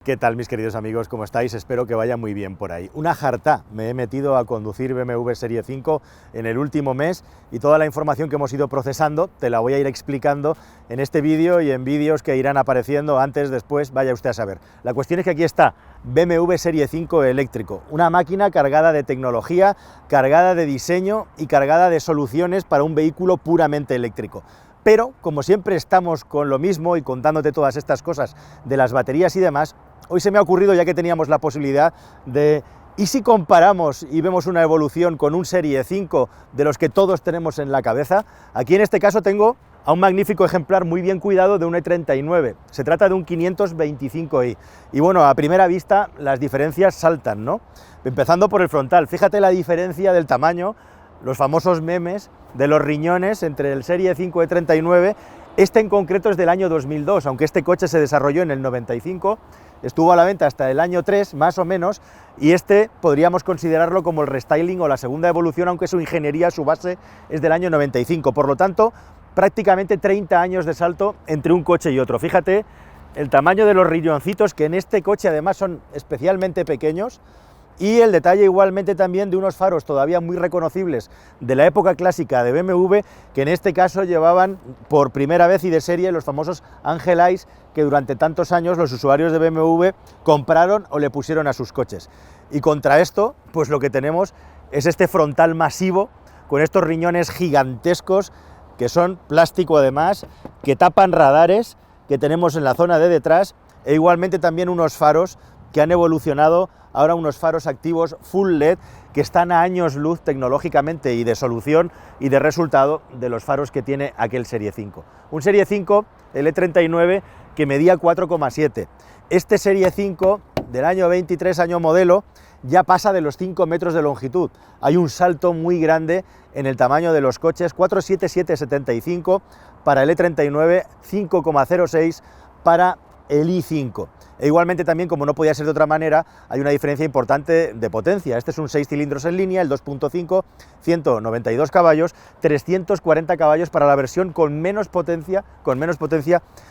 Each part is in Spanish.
¿Qué tal, mis queridos amigos? ¿Cómo estáis? Espero que vaya muy bien por ahí. Una jarta, me he metido a conducir BMW Serie 5 en el último mes y toda la información que hemos ido procesando te la voy a ir explicando en este vídeo y en vídeos que irán apareciendo antes, después, vaya usted a saber. La cuestión es que aquí está BMW Serie 5 eléctrico, una máquina cargada de tecnología, cargada de diseño y cargada de soluciones para un vehículo puramente eléctrico. Pero, como siempre estamos con lo mismo y contándote todas estas cosas de las baterías y demás, hoy se me ha ocurrido, ya que teníamos la posibilidad de... ¿Y si comparamos y vemos una evolución con un Serie 5 de los que todos tenemos en la cabeza? Aquí en este caso tengo a un magnífico ejemplar muy bien cuidado de un E39. Se trata de un 525i. Y bueno, a primera vista las diferencias saltan, ¿no? Empezando por el frontal. Fíjate la diferencia del tamaño, los famosos memes de los riñones entre el Serie 5 E39. Este en concreto es del año 2002, aunque este coche se desarrolló en el 95, estuvo a la venta hasta el año 3, más o menos, y este podríamos considerarlo como el restyling o la segunda evolución, aunque su ingeniería, su base, es del año 95. Por lo tanto, prácticamente 30 años de salto entre un coche y otro. Fíjate el tamaño de los riñoncitos, que en este coche además son especialmente pequeños, y el detalle igualmente también de unos faros todavía muy reconocibles de la época clásica de BMW, que en este caso llevaban por primera vez y de serie los famosos Angel Eyes, que durante tantos años los usuarios de BMW compraron o le pusieron a sus coches. Y contra esto, pues lo que tenemos es este frontal masivo, con estos riñones gigantescos, que son plástico además, que tapan radares, que tenemos en la zona de detrás, e igualmente también unos faros que han evolucionado ahora unos faros activos full LED que están a años luz tecnológicamente y de solución y de resultado de los faros que tiene aquel Serie 5. Un Serie 5, el E39, que medía 4,7. Este Serie 5 del año 23, año modelo, ya pasa de los 5 metros de longitud. Hay un salto muy grande en el tamaño de los coches, 47775 para el E39, 5,06 para el i5. E igualmente también, como no podía ser de otra manera, hay una diferencia importante de potencia. Este es un 6 cilindros en línea, el 2.5, 192 caballos, 340 caballos para la versión con menos potencia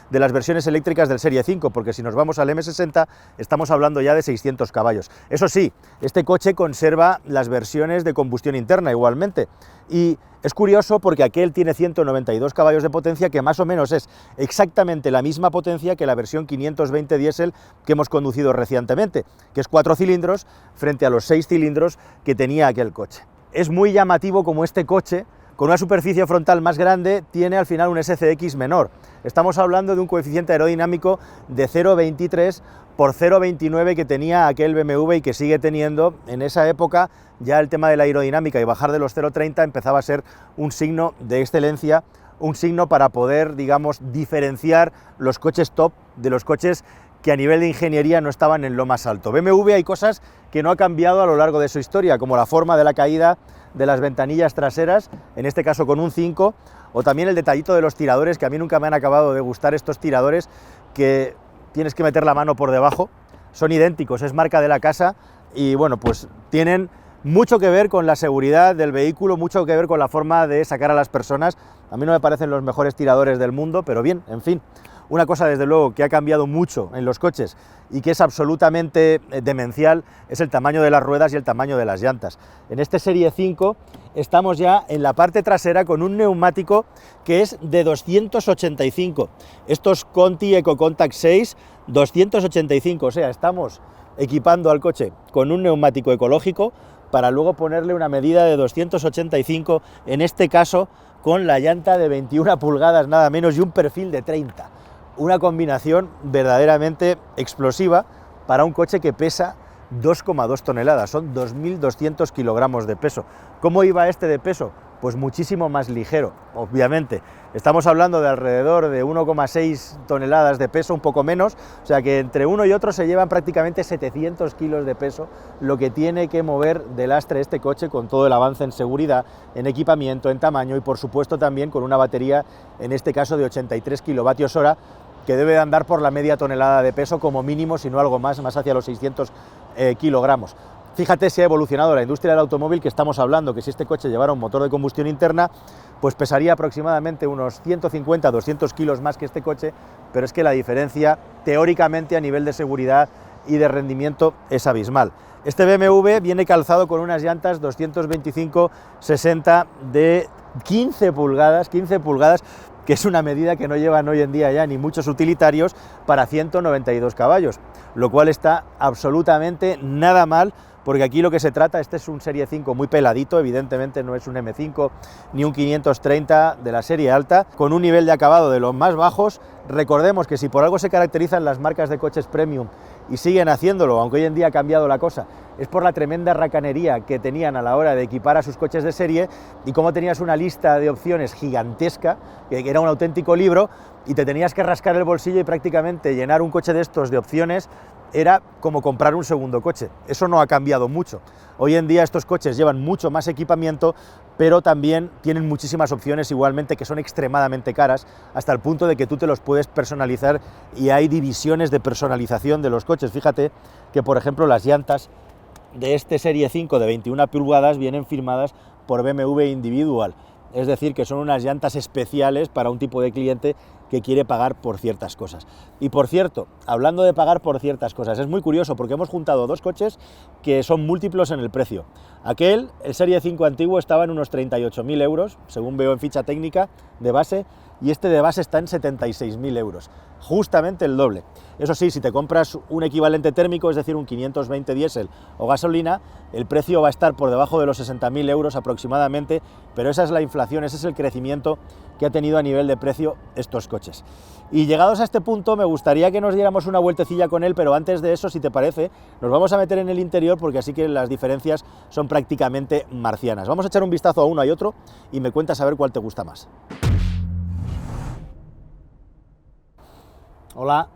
de las versiones eléctricas del Serie 5, porque si nos vamos al M60 estamos hablando ya de 600 caballos. Eso sí, este coche conserva las versiones de combustión interna igualmente, y es curioso porque aquel tiene 192 caballos de potencia, que más o menos es exactamente la misma potencia que la versión 520 diésel que hemos conducido recientemente, que es 4 cilindros frente a los 6 cilindros que tenía aquel coche. Es muy llamativo como este coche, con una superficie frontal más grande, tiene al final un SCX menor. Estamos hablando de un coeficiente aerodinámico de 0,23 por 0,29 que tenía aquel BMW y que sigue teniendo. En esa época ya el tema de la aerodinámica y bajar de los 0,30 empezaba a ser un signo de excelencia, un signo para poder, digamos, diferenciar los coches top de los coches que a nivel de ingeniería no estaban en lo más alto. BMW hay cosas que no ha cambiado a lo largo de su historia, como la forma de la caída de las ventanillas traseras, en este caso con un 5, o también el detallito de los tiradores, que a mí nunca me han acabado de gustar estos tiradores, que tienes que meter la mano por debajo, son idénticos, es marca de la casa, y bueno, pues tienen mucho que ver con la seguridad del vehículo, mucho que ver con la forma de sacar a las personas. A mí no me parecen los mejores tiradores del mundo, pero bien, en fin. Una cosa desde luego que ha cambiado mucho en los coches y que es absolutamente demencial es el tamaño de las ruedas y el tamaño de las llantas. En este Serie 5 estamos ya en la parte trasera con un neumático que es de 285. Estos Conti EcoContact 6, 285, o sea, estamos equipando al coche con un neumático ecológico para luego ponerle una medida de 285, en este caso con la llanta de 21 pulgadas nada menos y un perfil de 30. Una combinación verdaderamente explosiva para un coche que pesa 2,2 toneladas, son 2.200 kilogramos de peso. ¿Cómo iba este de peso? Pues muchísimo más ligero, obviamente. Estamos hablando de alrededor de 1,6 toneladas de peso, un poco menos, o sea que entre uno y otro se llevan prácticamente 700 kilos de peso, lo que tiene que mover de lastre este coche con todo el avance en seguridad, en equipamiento, en tamaño y por supuesto también con una batería, en este caso de 83 kilovatios hora, que debe de andar por la media tonelada de peso como mínimo, si no algo más hacia los 600 kilogramos. Fíjate si ha evolucionado la industria del automóvil, que estamos hablando que si este coche llevara un motor de combustión interna, pues pesaría aproximadamente unos 150-200 kilos más que este coche, pero es que la diferencia teóricamente a nivel de seguridad y de rendimiento es abismal. Este BMW viene calzado con unas llantas 225/60 de 15 pulgadas, que es una medida que no llevan hoy en día ya ni muchos utilitarios, para 192 caballos, lo cual está absolutamente nada mal, porque aquí lo que se trata, este es un Serie 5 muy peladito, evidentemente no es un M5 ni un 530 de la serie alta, con un nivel de acabado de los más bajos. Recordemos que si por algo se caracterizan las marcas de coches premium y siguen haciéndolo, aunque hoy en día ha cambiado la cosa, es por la tremenda racanería que tenían a la hora de equipar a sus coches de serie y cómo tenías una lista de opciones gigantesca, que era un auténtico libro, y te tenías que rascar el bolsillo y prácticamente llenar un coche de estos de opciones era como comprar un segundo coche. Eso no ha cambiado mucho. Hoy en día estos coches llevan mucho más equipamiento, pero también tienen muchísimas opciones igualmente que son extremadamente caras, hasta el punto de que tú te los puedes personalizar y hay divisiones de personalización de los coches. Fíjate que, por ejemplo, las llantas de este Serie 5 de 21 pulgadas vienen firmadas por BMW Individual, es decir, que son unas llantas especiales para un tipo de cliente que quiere pagar por ciertas cosas. Y por cierto, hablando de pagar por ciertas cosas, es muy curioso porque hemos juntado dos coches que son múltiplos en el precio. Aquel, el Serie 5 antiguo, estaba en unos 38.000 euros, según veo en ficha técnica de base, y este de base está en 76.000 euros, justamente el doble. Eso sí, si te compras un equivalente térmico, es decir, un 520 diésel o gasolina, el precio va a estar por debajo de los 60.000 euros aproximadamente, pero esa es la inflación, ese es el crecimiento que ha tenido a nivel de precio estos coches. Y llegados a este punto me gustaría que nos diéramos una vueltecilla con él, pero antes de eso, si te parece, nos vamos a meter en el interior porque así que las diferencias son prácticamente marcianas. Vamos a echar un vistazo a uno y otro y me cuentas a ver cuál te gusta más. Hola,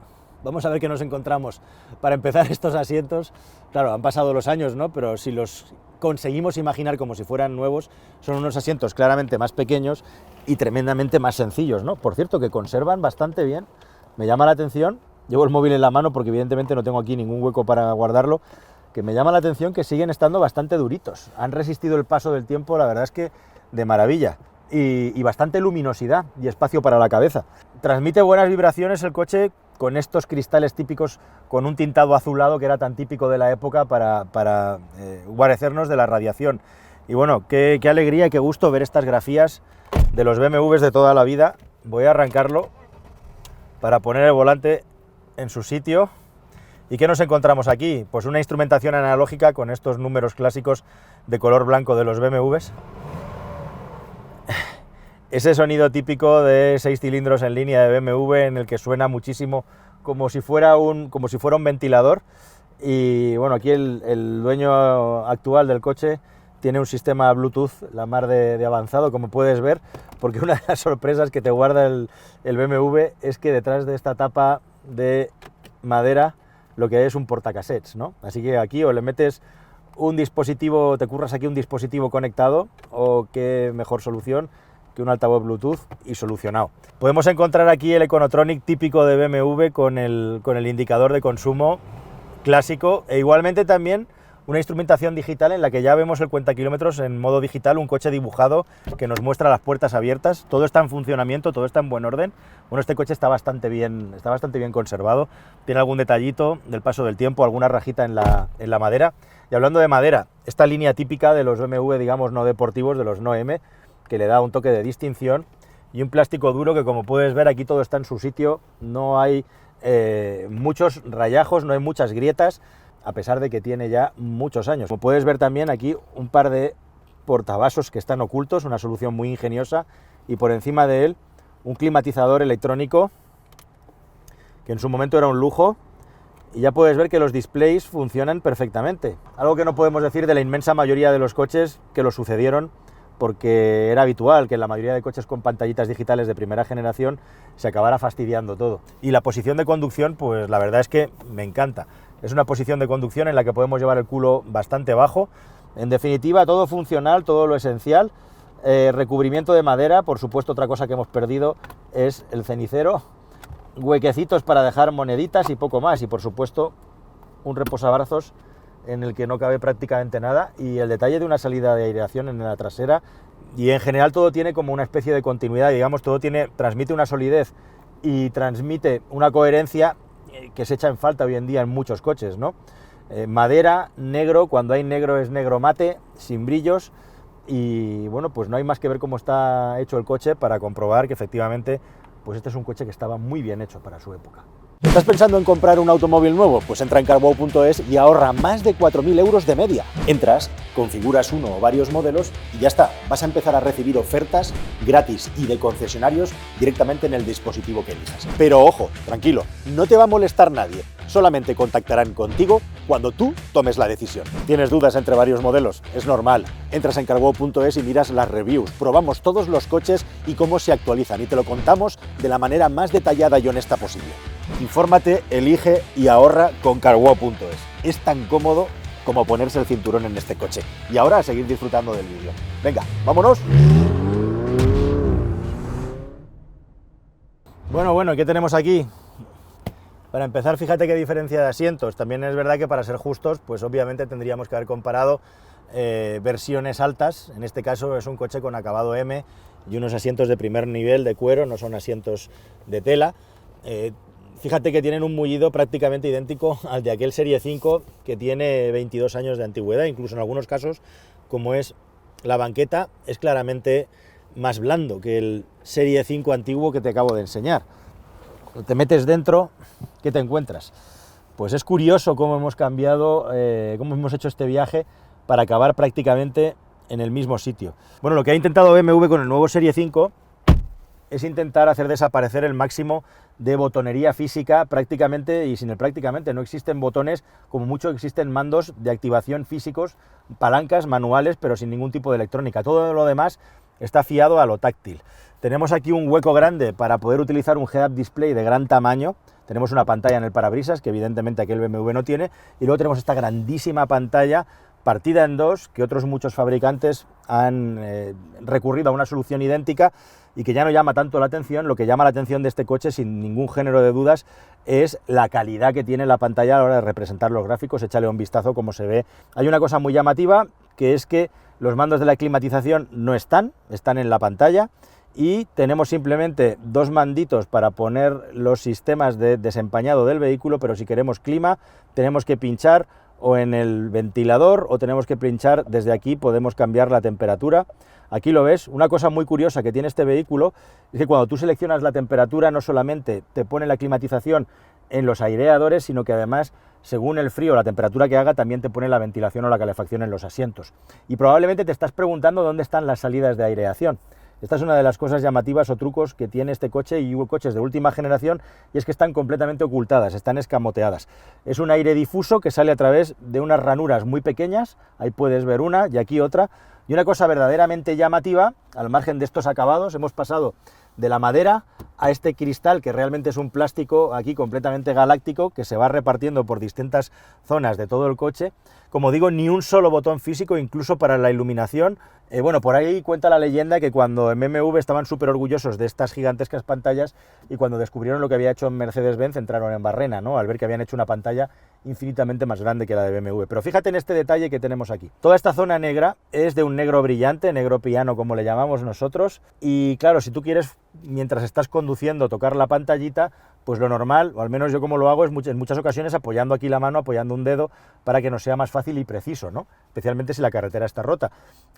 vamos a ver qué nos encontramos. Para empezar, estos asientos, claro, han pasado los años, ¿no? Pero si los conseguimos imaginar como si fueran nuevos, son unos asientos claramente más pequeños y tremendamente más sencillos, ¿no? Por cierto, que conservan bastante bien, me llama la atención, llevo el móvil en la mano porque evidentemente no tengo aquí ningún hueco para guardarlo, que me llama la atención que siguen estando bastante duritos, han resistido el paso del tiempo, la verdad es que de maravilla. Y bastante luminosidad y espacio para la cabeza. Transmite buenas vibraciones el coche con estos cristales típicos, con un tintado azulado que era tan típico de la época para guarecernos de la radiación. Y bueno, qué alegría y qué gusto ver estas grafías de los BMWs de toda la vida. Voy a arrancarlo para poner el volante en su sitio. ¿Y qué nos encontramos aquí? Pues una instrumentación analógica con estos números clásicos de color blanco de los BMWs. Ese sonido típico de 6 cilindros en línea de BMW en el que suena muchísimo como si fuera un ventilador. Y bueno, aquí el dueño actual del coche tiene un sistema Bluetooth la mar de avanzado, como puedes ver, porque una de las sorpresas que te guarda el BMW es que detrás de esta tapa de madera lo que es un portacassettes, ¿no? Así que aquí o le metes un dispositivo, te curras aquí un dispositivo conectado, o qué mejor solución que un altavoz Bluetooth y solucionado. Podemos encontrar aquí el Econotronic típico de BMW con el indicador de consumo clásico, e igualmente también una instrumentación digital en la que ya vemos el cuenta kilómetros en modo digital, un coche dibujado que nos muestra las puertas abiertas. Todo está en funcionamiento, todo está en buen orden. Bueno, este coche está bastante bien conservado, tiene algún detallito del paso del tiempo, alguna rajita en la madera. Y hablando de madera, esta línea típica de los BMW, digamos, no deportivos, de los no M, que le da un toque de distinción, y un plástico duro que, como puedes ver, aquí todo está en su sitio, no hay muchos rayajos, no hay muchas grietas, a pesar de que tiene ya muchos años. Como puedes ver también aquí un par de portavasos que están ocultos, una solución muy ingeniosa, y por encima de él un climatizador electrónico que en su momento era un lujo, y ya puedes ver que los displays funcionan perfectamente. Algo que no podemos decir de la inmensa mayoría de los coches que lo sucedieron, porque era habitual que en la mayoría de coches con pantallitas digitales de primera generación se acabara fastidiando todo. Y la posición de conducción, pues la verdad es que me encanta. Es una posición de conducción en la que podemos llevar el culo bastante bajo. En definitiva, todo funcional, todo lo esencial. Recubrimiento de madera, por supuesto. Otra cosa que hemos perdido es el cenicero. Huequecitos para dejar moneditas y poco más. Y por supuesto, un reposabrazos en el que no cabe prácticamente nada, y el detalle de una salida de aireación en la trasera, y en general todo tiene como una especie de continuidad, digamos, todo transmite una solidez y transmite una coherencia que se echa en falta hoy en día en muchos coches, ¿no? Madera, negro, cuando hay negro es negro mate, sin brillos, y bueno, pues no hay más que ver cómo está hecho el coche para comprobar que efectivamente pues este es un coche que estaba muy bien hecho para su época. ¿Estás pensando en comprar un automóvil nuevo? Pues entra en carwow.es y ahorra más de 4.000 euros de media. Entras, configuras uno o varios modelos y ya está. Vas a empezar a recibir ofertas gratis y de concesionarios directamente en el dispositivo que elijas. Pero ojo, tranquilo, no te va a molestar nadie. Solamente contactarán contigo cuando tú tomes la decisión. ¿Tienes dudas entre varios modelos? Es normal. Entras en carwow.es y miras las reviews. Probamos todos los coches y cómo se actualizan y te lo contamos de la manera más detallada y honesta posible. Infórmate, elige y ahorra con carwow.es. Es tan cómodo como ponerse el cinturón en este coche. Y ahora a seguir disfrutando del vídeo. Venga, vámonos. Bueno, ¿qué tenemos aquí? Para empezar, fíjate qué diferencia de asientos. También es verdad que para ser justos, pues obviamente tendríamos que haber comparado versiones altas. En este caso es un coche con acabado M y unos asientos de primer nivel de cuero, no son asientos de tela. Fíjate que tienen un mullido prácticamente idéntico al de aquel Serie 5 que tiene 22 años de antigüedad, incluso en algunos casos, como es la banqueta, es claramente más blando que el Serie 5 antiguo que te acabo de enseñar. Te metes dentro, ¿qué te encuentras? Pues es curioso cómo hemos cambiado, cómo hemos hecho este viaje para acabar prácticamente en el mismo sitio. Bueno, lo que ha intentado BMW con el nuevo Serie 5 es intentar hacer desaparecer el máximo de botonería física prácticamente, y sin el prácticamente, no existen botones, como mucho existen mandos de activación físicos, palancas manuales, pero sin ningún tipo de electrónica. Todo lo demás está fiado a lo táctil. Tenemos aquí un hueco grande para poder utilizar un head-up display de gran tamaño. Tenemos una pantalla en el parabrisas, que evidentemente aquel BMW no tiene, y luego tenemos esta grandísima pantalla partida en dos, que otros muchos fabricantes han recurrido a una solución idéntica y que ya no llama tanto la atención. Lo que llama la atención de este coche, sin ningún género de dudas, es la calidad que tiene la pantalla a la hora de representar los gráficos. Échale un vistazo cómo se ve. Hay una cosa muy llamativa, que es que los mandos de la climatización no están en la pantalla, y tenemos simplemente dos manditos para poner los sistemas de desempañado del vehículo, pero si queremos clima tenemos que pinchar o en el ventilador o tenemos que pinchar desde aquí, podemos cambiar la temperatura. Aquí lo ves. Una cosa muy curiosa que tiene este vehículo es que cuando tú seleccionas la temperatura no solamente te pone la climatización en los aireadores, sino que además, según el frío o la temperatura que haga, también te pone la ventilación o la calefacción en los asientos. Y probablemente te estás preguntando dónde están las salidas de aireación. Esta es una de las cosas llamativas o trucos que tiene este coche y coches de última generación, y es que están completamente ocultadas, están escamoteadas. Es un aire difuso que sale a través de unas ranuras muy pequeñas, ahí puedes ver una y aquí otra, y una cosa verdaderamente llamativa, al margen de estos acabados, hemos pasado de la madera a este cristal, que realmente es un plástico aquí completamente galáctico, que se va repartiendo por distintas zonas de todo el coche. Como digo, ni un solo botón físico, incluso para la iluminación. Bueno, por ahí cuenta la leyenda que cuando en BMW estaban súper orgullosos de estas gigantescas pantallas, y cuando descubrieron lo que había hecho Mercedes-Benz entraron en barrena, ¿no?, al ver que habían hecho una pantalla infinitamente más grande que la de BMW. Pero fíjate en este detalle que tenemos aquí. Toda esta zona negra es de un negro brillante, negro piano como le llamamos nosotros, y claro, si tú quieres, mientras estás conduciendo, tocar la pantallita, pues lo normal, o al menos yo como lo hago, es en muchas ocasiones apoyando aquí la mano, apoyando un dedo, para que nos sea más fácil y preciso, ¿no?, especialmente si la carretera está rota.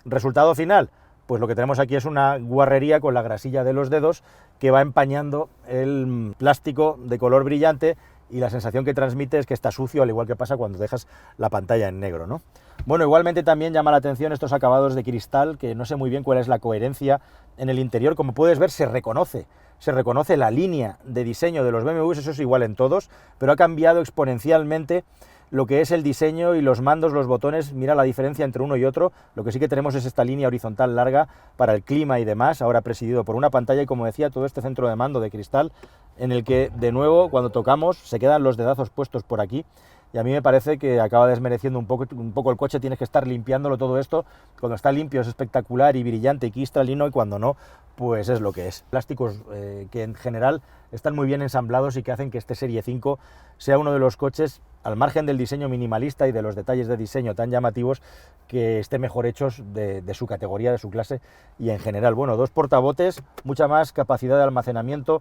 Resultado final, pues lo que tenemos aquí es una guarrería con la grasilla de los dedos que va empañando el plástico de color brillante, y la sensación que transmite es que está sucio, al igual que pasa cuando dejas la pantalla en negro, ¿no? Bueno, igualmente también llama la atención estos acabados de cristal, que no sé muy bien cuál es la coherencia en el interior. Como puedes ver, se reconoce la línea de diseño de los BMWs, eso es igual en todos, pero ha cambiado exponencialmente lo que es el diseño y los mandos, los botones. Mira la diferencia entre uno y otro. Lo que sí que tenemos es esta línea horizontal larga para el clima y demás, ahora presidido por una pantalla, y como decía, todo este centro de mando de cristal, en el que, de nuevo, cuando tocamos, se quedan los dedazos puestos por aquí, y a mí me parece que acaba desmereciendo un poco el coche. Tienes que estar limpiándolo todo esto. Cuando está limpio es espectacular y brillante y cristalino, y cuando no, pues es lo que es. Plásticos que en general están muy bien ensamblados y que hacen que este Serie 5 sea uno de los coches, al margen del diseño minimalista y de los detalles de diseño tan llamativos, que esté mejor hechos de su categoría, de su clase y en general. Bueno, dos portabotes, mucha más capacidad de almacenamiento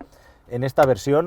en esta versión.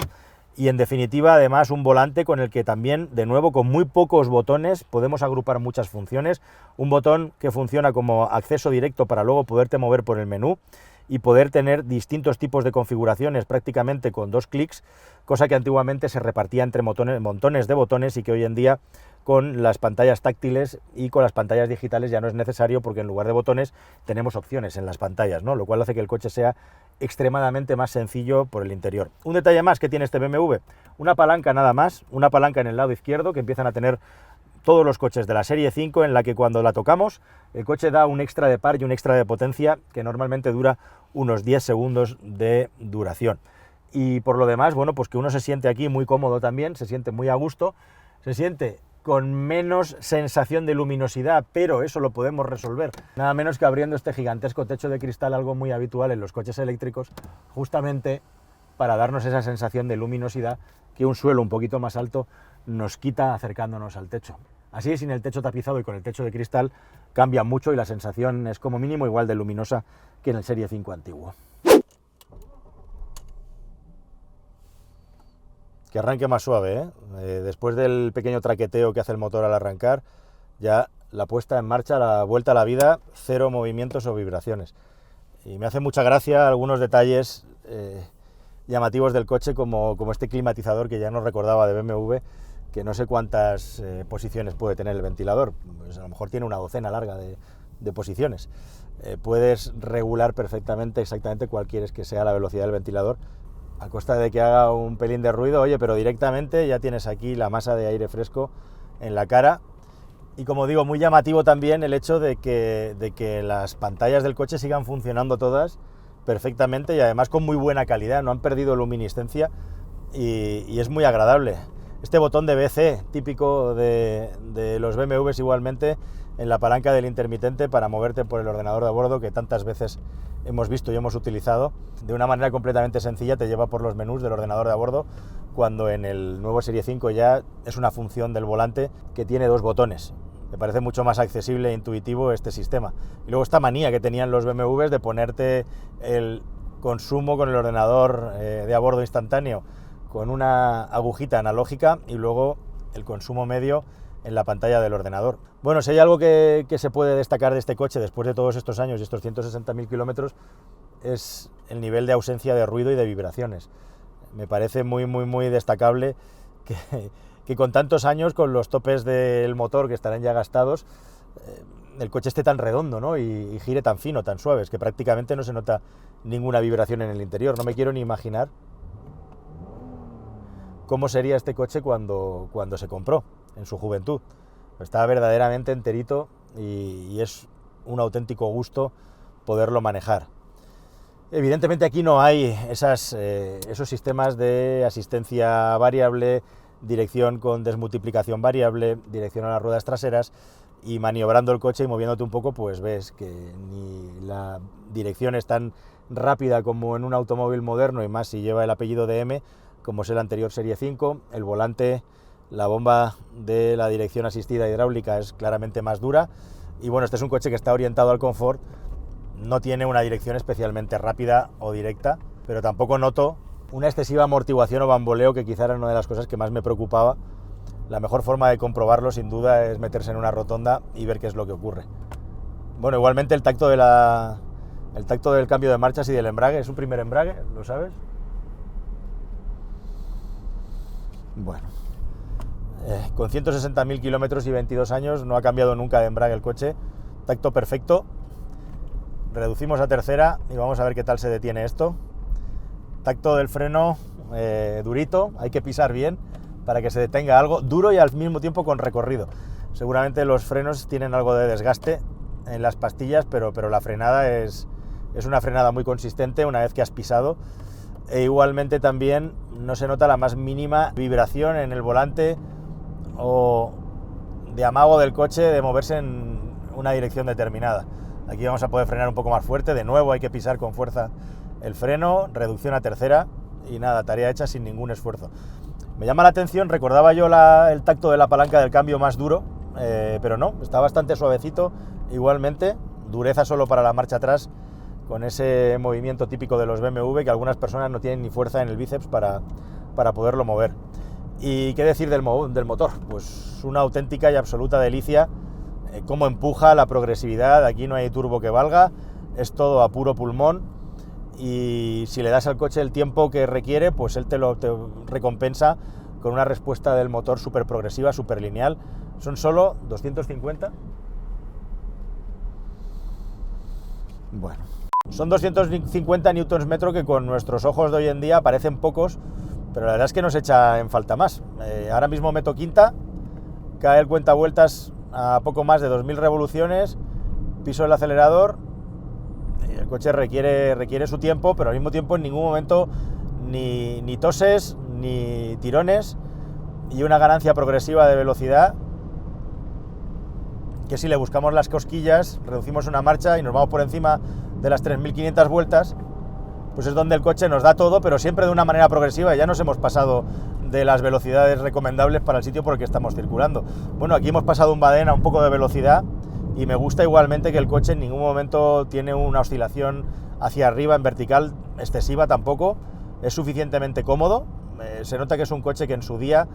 Y en definitiva, además, un volante con el que también, de nuevo, con muy pocos botones, podemos agrupar muchas funciones. Un botón que funciona como acceso directo para luego poderte mover por el menú y poder tener distintos tipos de configuraciones prácticamente con 2 clics, cosa que antiguamente se repartía entre montones de botones y que hoy en día con las pantallas táctiles y con las pantallas digitales ya no es necesario, porque en lugar de botones tenemos opciones en las pantallas, ¿no? Lo cual hace que el coche sea extremadamente más sencillo por el interior. Un detalle más que tiene este BMW, una palanca nada más, una palanca en el lado izquierdo que empiezan a tener todos los coches de la serie 5, en la que cuando la tocamos el coche da un extra de par y un extra de potencia que normalmente dura unos 10 segundos de duración. Y por lo demás, bueno, pues que uno se siente aquí muy cómodo también, se siente muy a gusto, se siente con menos sensación de luminosidad, pero eso lo podemos resolver nada menos que abriendo este gigantesco techo de cristal, algo muy habitual en los coches eléctricos, justamente para darnos esa sensación de luminosidad que un suelo un poquito más alto nos quita acercándonos al techo. Así, sin el techo tapizado y con el techo de cristal, cambia mucho y la sensación es como mínimo igual de luminosa que en el Serie 5 antiguo. Que arranque más suave, ¿eh? Después del pequeño traqueteo que hace el motor al arrancar, ya la puesta en marcha, la vuelta a la vida, 0 movimientos o vibraciones. Y me hace mucha gracia algunos detalles llamativos del coche, como este climatizador que ya no recordaba de BMW, que no sé cuántas posiciones puede tener el ventilador, pues a lo mejor tiene una docena larga de posiciones. Puedes regular perfectamente exactamente cuál quieres que sea la velocidad del ventilador, a costa de que haga un pelín de ruido, oye, pero directamente ya tienes aquí la masa de aire fresco en la cara. Y como digo, muy llamativo también el hecho de que las pantallas del coche sigan funcionando todas perfectamente y además con muy buena calidad, no han perdido luminiscencia y es muy agradable. Este botón de BC, típico de los BMWs igualmente, en la palanca del intermitente para moverte por el ordenador de a bordo, que tantas veces hemos visto y hemos utilizado, de una manera completamente sencilla te lleva por los menús del ordenador de a bordo, cuando en el nuevo Serie 5 ya es una función del volante que tiene 2 botones. Me parece mucho más accesible e intuitivo este sistema. Y luego esta manía que tenían los BMWs de ponerte el consumo con el ordenador de a bordo instantáneo con una agujita analógica y luego el consumo medio en la pantalla del ordenador. Bueno, si hay algo que se puede destacar de este coche después de todos estos años y estos 160.000 kilómetros, es el nivel de ausencia de ruido y de vibraciones. Me parece muy destacable que con tantos años, con los topes del motor que estarán ya gastados, el coche esté tan redondo, ¿no? y gire tan fino, tan suave, es que prácticamente no se nota ninguna vibración en el interior. No me quiero ni imaginar cómo sería este coche cuando se compró en su juventud. Está verdaderamente enterito y es un auténtico gusto poderlo manejar. Evidentemente aquí no hay esos sistemas de asistencia variable, dirección con desmultiplicación variable, dirección a las ruedas traseras, y maniobrando el coche y moviéndote un poco, pues ves que ni la dirección es tan rápida como en un automóvil moderno, y más si lleva el apellido de M, como es el anterior Serie 5. El volante, la bomba de la dirección asistida hidráulica es claramente más dura, y bueno, este es un coche que está orientado al confort. No tiene una dirección especialmente rápida o directa, pero tampoco noto una excesiva amortiguación o bamboleo, que quizá era una de las cosas que más me preocupaba. La mejor forma de comprobarlo, sin duda, es meterse en una rotonda y ver qué es lo que ocurre. Bueno, igualmente el tacto del cambio de marchas y del embrague, es un primer embrague, ¿lo sabes? Bueno, con 160.000 kilómetros y 22 años no ha cambiado nunca de embrague el coche, tacto perfecto. Reducimos a tercera y vamos a ver qué tal se detiene esto. Tacto del freno durito, hay que pisar bien para que se detenga algo, duro y al mismo tiempo con recorrido. Seguramente los frenos tienen algo de desgaste en las pastillas, pero la frenada es una frenada muy consistente una vez que has pisado. E igualmente también no se nota la más mínima vibración en el volante o de amago del coche de moverse en una dirección determinada. Aquí vamos a poder frenar un poco más fuerte, de nuevo hay que pisar con fuerza el freno, reducción a tercera y nada, tarea hecha sin ningún esfuerzo. Me llama la atención, recordaba yo el tacto de la palanca del cambio más duro, pero no, está bastante suavecito igualmente, dureza solo para la marcha atrás con ese movimiento típico de los BMW, que algunas personas no tienen ni fuerza en el bíceps para poderlo mover. ¿Y qué decir del motor? Pues una auténtica y absoluta delicia, cómo empuja, la progresividad, aquí no hay turbo que valga, es todo a puro pulmón, y si le das al coche el tiempo que requiere, pues él te recompensa con una respuesta del motor súper progresiva, súper lineal. Son solo 250. Bueno, son 250 Nm que con nuestros ojos de hoy en día parecen pocos, pero la verdad es que nos echa en falta más. Ahora mismo meto quinta, cae el cuentavueltas a poco más de 2000 revoluciones, piso el acelerador, el coche requiere su tiempo, pero al mismo tiempo en ningún momento ni toses, ni tirones, y una ganancia progresiva de velocidad que si le buscamos las cosquillas, reducimos una marcha y nos vamos por encima de las 3500 vueltas, pues es donde el coche nos da todo, pero siempre de una manera progresiva. Ya nos hemos pasado de las velocidades recomendables para el sitio por el que estamos circulando. Bueno, aquí hemos pasado un Baden a un poco de velocidad, y me gusta igualmente que el coche en ningún momento tiene una oscilación hacia arriba en vertical excesiva tampoco, es suficientemente cómodo. Se nota que es un coche que en su día,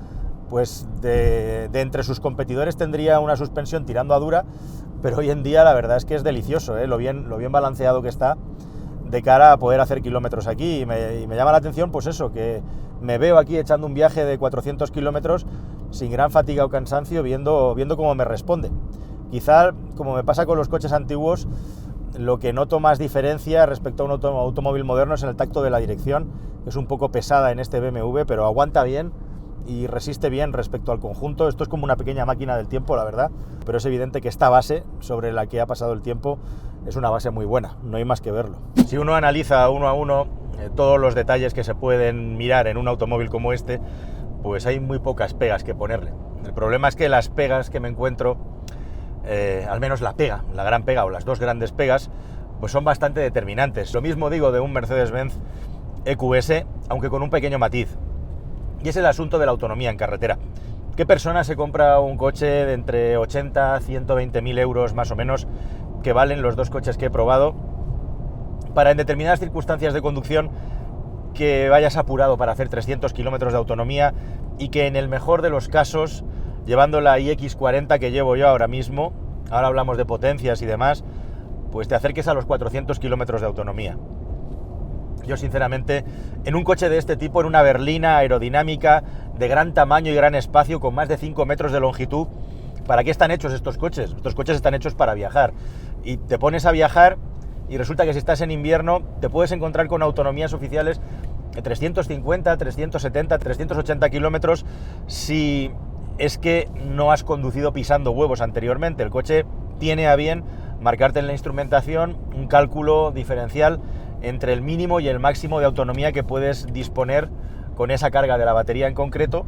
pues de entre sus competidores tendría una suspensión tirando a dura, pero hoy en día la verdad es que es delicioso, lo bien balanceado que está de cara a poder hacer kilómetros aquí, y me llama la atención pues eso, que me veo aquí echando un viaje de 400 kilómetros sin gran fatiga o cansancio, viendo cómo me responde. Quizá, como me pasa con los coches antiguos, lo que noto más diferencia respecto a un automóvil moderno es en el tacto de la dirección, que es un poco pesada en este BMW, pero aguanta bien y resiste bien respecto al conjunto. Esto es como una pequeña máquina del tiempo, la verdad, pero es evidente que esta base sobre la que ha pasado el tiempo es una base muy buena, no hay más que verlo. Si uno analiza uno a uno todos los detalles que se pueden mirar en un automóvil como este, pues hay muy pocas pegas que ponerle. El problema es que las pegas que me encuentro, al menos la gran pega o las dos grandes pegas, pues son bastante determinantes. Lo mismo digo de un Mercedes-Benz EQS, aunque con un pequeño matiz, y es el asunto de la autonomía en carretera. ¿Qué persona se compra un coche de entre 80 a 120.000 euros más o menos, que valen los dos coches que he probado, para en determinadas circunstancias de conducción que vayas apurado para hacer 300 kilómetros de autonomía, y que en el mejor de los casos, llevando la iX40 que llevo yo ahora mismo, ahora hablamos de potencias y demás, pues te acerques a los 400 kilómetros de autonomía? Yo sinceramente, en un coche de este tipo, en una berlina aerodinámica de gran tamaño y gran espacio, con más de 5 metros de longitud, ¿para qué están hechos estos coches? Estos coches están hechos para viajar, y te pones a viajar y resulta que si estás en invierno te puedes encontrar con autonomías oficiales de 350, 370, 380 kilómetros si es que no has conducido pisando huevos anteriormente. El coche tiene a bien marcarte en la instrumentación un cálculo diferencial entre el mínimo y el máximo de autonomía que puedes disponer con esa carga de la batería en concreto,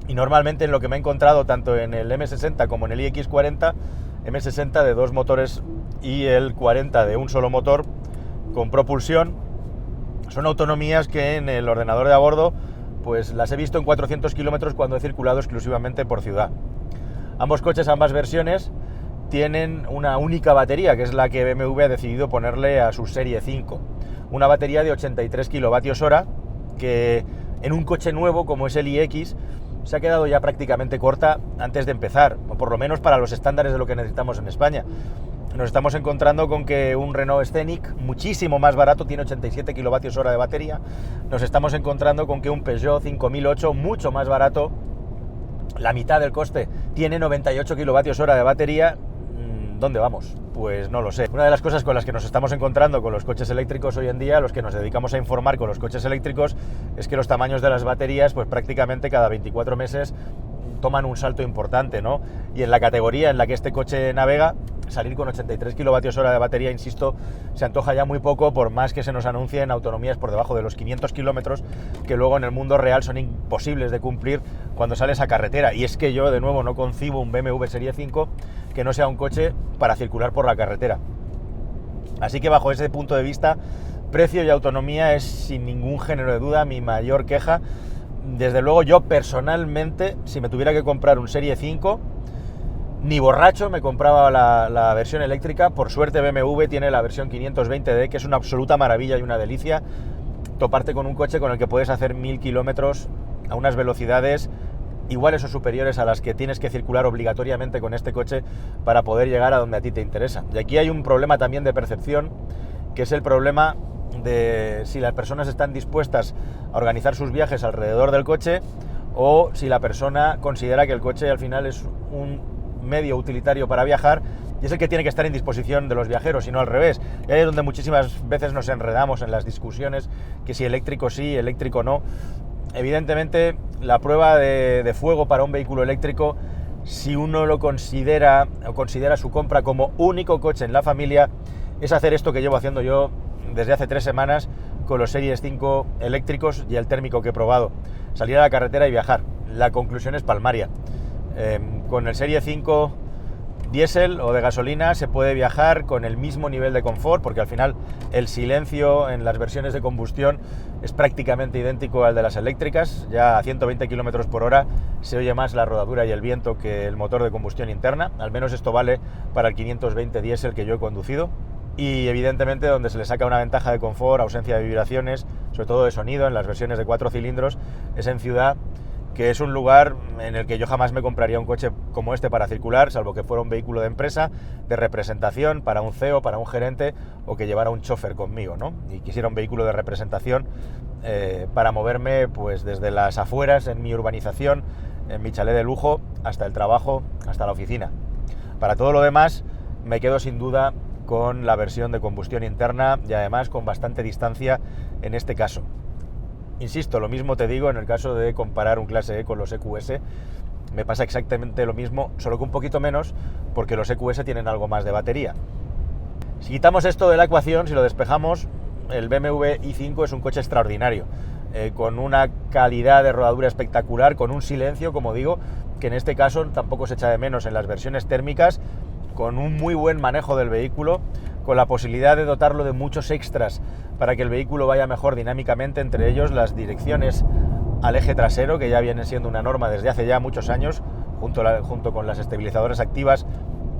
y normalmente en lo que me he encontrado tanto en el M60 como en el iX40, M60 de dos motores y el 40 de un solo motor con propulsión, son autonomías que en el ordenador de a bordo pues las he visto en 400 kilómetros cuando he circulado exclusivamente por ciudad. Ambos coches, ambas versiones, tienen una única batería, que es la que BMW ha decidido ponerle a su Serie 5. Una batería de 83 kWh, que en un coche nuevo como es el iX se ha quedado ya prácticamente corta antes de empezar, o por lo menos para los estándares de lo que necesitamos en España. Nos estamos encontrando con que un Renault Scenic, muchísimo más barato, tiene 87 kWh de batería. Nos estamos encontrando con que un Peugeot 5008, mucho más barato, la mitad del coste, tiene 98 kWh de batería. ¿Dónde vamos? Pues no lo sé. Una de las cosas con las que nos estamos encontrando con los coches eléctricos hoy en día, los que nos dedicamos a informar con los coches eléctricos, es que los tamaños de las baterías, pues prácticamente cada 24 meses toman un salto importante, ¿no? Y en la categoría en la que este coche navega, salir con 83 kWh de batería, insisto, se antoja ya muy poco, por más que se nos anuncien autonomías por debajo de los 500 kilómetros, que luego en el mundo real son imposibles de cumplir cuando sales a carretera. Y es que yo, de nuevo, no concibo un BMW Serie 5 que no sea un coche para circular por la carretera. Así que bajo ese punto de vista, precio y autonomía es sin ningún género de duda mi mayor queja. Desde luego yo personalmente, si me tuviera que comprar un Serie 5, Ni borracho me compraba la versión eléctrica. Por suerte BMW tiene la versión 520D, que es una absoluta maravilla y una delicia toparte con un coche con el que puedes hacer 1000 kilómetros a unas velocidades iguales o superiores a las que tienes que circular obligatoriamente con este coche para poder llegar a donde a ti te interesa. Y aquí hay un problema también de percepción, que es el problema de si las personas están dispuestas a organizar sus viajes alrededor del coche o si la persona considera que el coche al final es un medio utilitario para viajar y es el que tiene que estar en disposición de los viajeros y no al revés. Y ahí es donde muchísimas veces nos enredamos en las discusiones, que si eléctrico sí, eléctrico no. Evidentemente, la prueba de fuego para un vehículo eléctrico, si uno lo considera o considera su compra como único coche en la familia, es hacer esto que llevo haciendo yo desde hace 3 semanas con los Series 5 eléctricos y el térmico que he probado. Salir a la carretera y viajar. La conclusión es palmaria. Con el Serie 5 diésel o de gasolina se puede viajar con el mismo nivel de confort, porque al final el silencio en las versiones de combustión es prácticamente idéntico al de las eléctricas. Ya a 120 km por hora se oye más la rodadura y el viento que el motor de combustión interna. Al menos esto vale para el 520 diésel que yo he conducido. Y evidentemente donde se le saca una ventaja de confort, ausencia de vibraciones, sobre todo de sonido en las versiones de 4 cilindros, es en ciudad, que es un lugar en el que yo jamás me compraría un coche como este para circular, salvo que fuera un vehículo de empresa, de representación, para un CEO, para un gerente, o que llevara un chofer conmigo, ¿no? Y quisiera un vehículo de representación para moverme pues desde las afueras, en mi urbanización, en mi chalet de lujo, hasta el trabajo, hasta la oficina. Para todo lo demás, me quedo sin duda con la versión de combustión interna y además con bastante distancia en este caso. Insisto, lo mismo te digo en el caso de comparar un clase E con los EQS. Me pasa exactamente lo mismo, solo que un poquito menos, porque los EQS tienen algo más de batería. Si quitamos esto de la ecuación, si lo despejamos, el BMW i5 es un coche extraordinario, con una calidad de rodadura espectacular, con un silencio, como digo, que en este caso tampoco se echa de menos en las versiones térmicas, con un muy buen manejo del vehículo, con la posibilidad de dotarlo de muchos extras para que el vehículo vaya mejor dinámicamente, entre ellos las direcciones al eje trasero, que ya viene siendo una norma desde hace ya muchos años, junto con las estabilizadoras activas,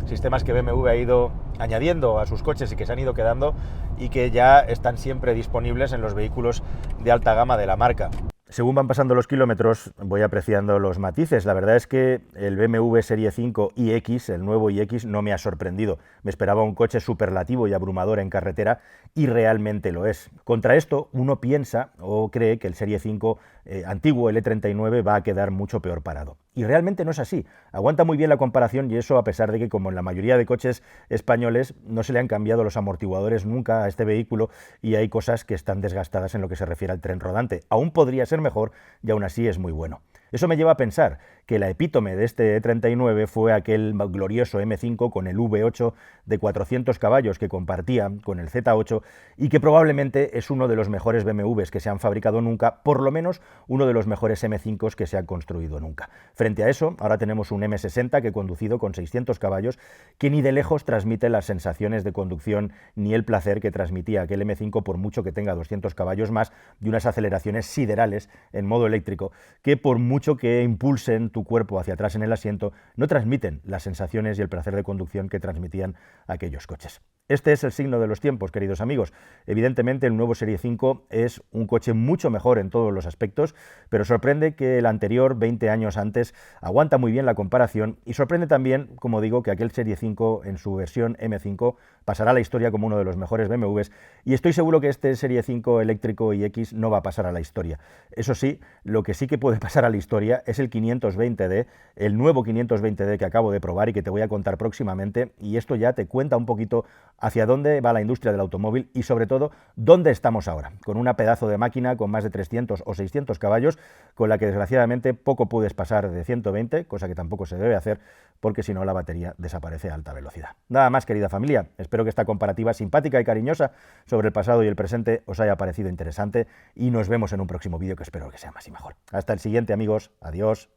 sistemas que BMW ha ido añadiendo a sus coches y que se han ido quedando y que ya están siempre disponibles en los vehículos de alta gama de la marca. Según van pasando los kilómetros, voy apreciando los matices. La verdad es que el BMW Serie 5 iX, el nuevo iX, no me ha sorprendido. Me esperaba un coche superlativo y abrumador en carretera y realmente lo es. Contra esto, uno piensa o cree que el Serie 5 antiguo, el E39, va a quedar mucho peor parado. Y realmente no es así. Aguanta muy bien la comparación y eso a pesar de que, como en la mayoría de coches españoles, no se le han cambiado los amortiguadores nunca a este vehículo y hay cosas que están desgastadas en lo que se refiere al tren rodante. Aún podría ser mejor y aún así es muy bueno. Eso me lleva a pensar que la epítome de este E39 fue aquel glorioso M5 con el V8 de 400 caballos que compartía con el Z8 y que probablemente es uno de los mejores BMWs que se han fabricado nunca, por lo menos uno de los mejores M5s que se han construido nunca. Frente a eso, ahora tenemos un M60 que conducido con 600 caballos que ni de lejos transmite las sensaciones de conducción ni el placer que transmitía aquel M5 por mucho que tenga 200 caballos más y unas aceleraciones siderales en modo eléctrico que por mucho que impulsen tu cuerpo hacia atrás en el asiento, no transmiten las sensaciones y el placer de conducción que transmitían aquellos coches. Este es el signo de los tiempos, queridos amigos. Evidentemente, el nuevo Serie 5 es un coche mucho mejor en todos los aspectos, pero sorprende que el anterior, 20 años antes, aguanta muy bien la comparación y sorprende también, como digo, que aquel Serie 5 en su versión M5 pasará a la historia como uno de los mejores BMWs y estoy seguro que este Serie 5 eléctrico iX no va a pasar a la historia. Eso sí, lo que sí que puede pasar a la historia es el 520D, el nuevo 520D que acabo de probar y que te voy a contar próximamente, y esto ya te cuenta un poquito hacia dónde va la industria del automóvil y sobre todo dónde estamos ahora, con una pedazo de máquina con más de 300 o 600 caballos, con la que desgraciadamente poco puedes pasar de 120, cosa que tampoco se debe hacer porque si no la batería desaparece a alta velocidad. Nada más, querida familia, espero que esta comparativa simpática y cariñosa sobre el pasado y el presente os haya parecido interesante y nos vemos en un próximo vídeo que espero que sea más y mejor. Hasta el siguiente, amigos, adiós.